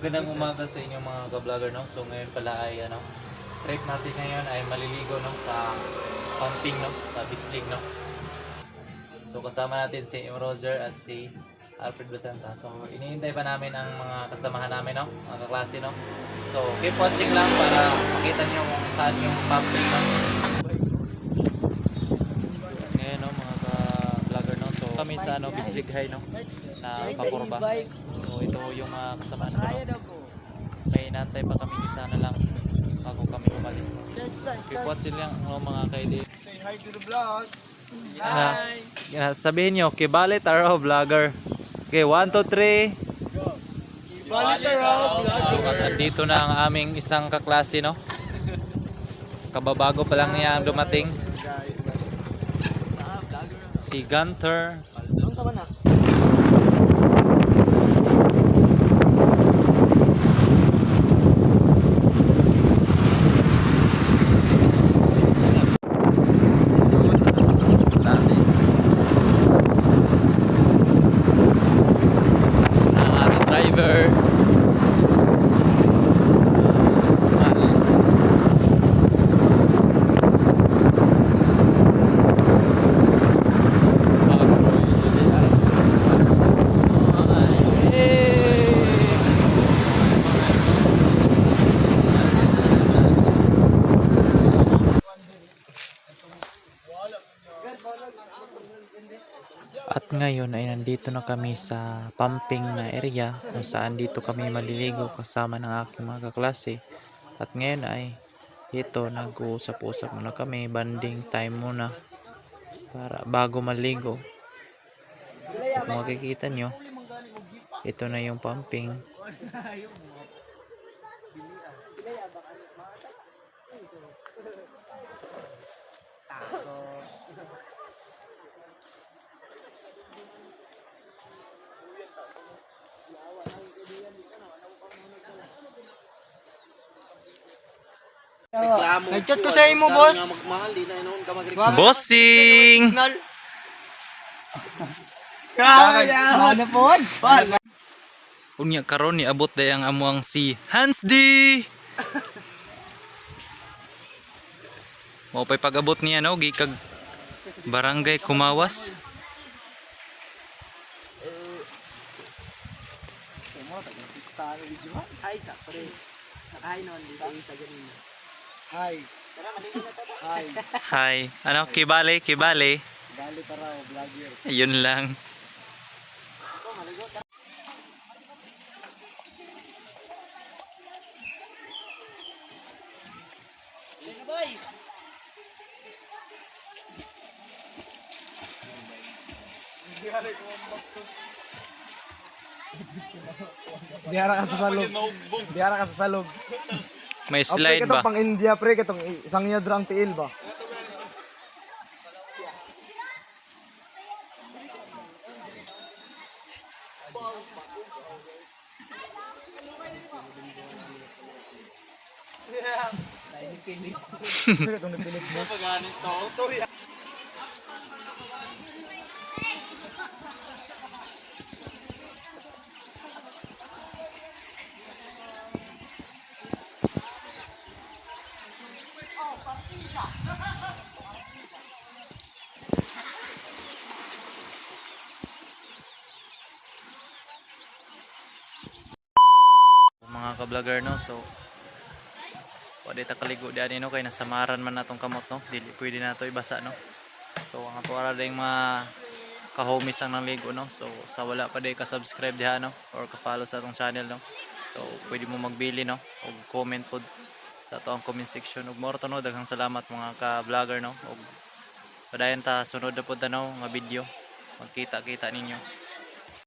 Magandang umaga sa inyong mga ka-vlogger, no? So ngayon pala ay trip natin ngayon ay maliligo, no, sa pumping, no, sa Bislig, no. So kasama natin si Roger at si Alfred Basanta. So iniintay pa namin ang mga kasamahan namin, no, mga kaklase, no. So keep watching lang para makita niyo kung saan yung pumping, no. Ngayon, no, mga ka-vlogger, no. So kami sa Bislig High, no, na pakurba. So ito yung mga kasamahan ko, no. May inantay pa kami, isa na lang bago kami umalis, no. Keep watching lang, no, mga kaidi. Say hi to the vlog. Sabihin nyo, Kibale Taro Vlogger. Okay, 1, 2, 3. Kibale Taro Vlogger. At andito na ang aming isang kaklase, no. Kababago pa lang niya ang dumating. Si Gunter. Ano sa na? Ang ating driver. At ngayon ay nandito na kami sa pumping na area kung saan dito kami maliligo kasama ng aking mga kaklase. At ngayon ay ito, nag-uusap-usap muna kami, banding time muna para bago maligo. Kung makikita nyo, ito na yung pumping. Nag-chat ko sa imo, boss. Bossing! Kaya! Ano po? Unya karon ni abot day ang amuang si Hans D. Mo pay pag-abot niya, no, gikag Barangay Kumawas. Hi, sa pre. Hi, non dito sa ganun. Hi. Hi. Hi. Ano, Kibale? Kibale Taro Vlogger. Ayun lang. Diyara ka sa salog. Diyara ka sa salog. May slide ba? Pang India pre, katong isang yadrang tiil ba? Mga ka-vlogger, no, so pwede ta kaligo diyan, no, kay nasamaran man natong kamot, no, dili pwede na to ibasa, no. So ang ato ara ding mga ka-homies ang nangligo, no. So sa wala pa day ka-subscribe diha, no, or ka-follow sa atong channel, no, so pwede mo magbili, no, og comment pod sa ato ang comment section. Ug more to, no, daghang salamat mga ka-vlogger, no, og padayon ta sunod na pod, no, nga video. Magkita-kita ninyo.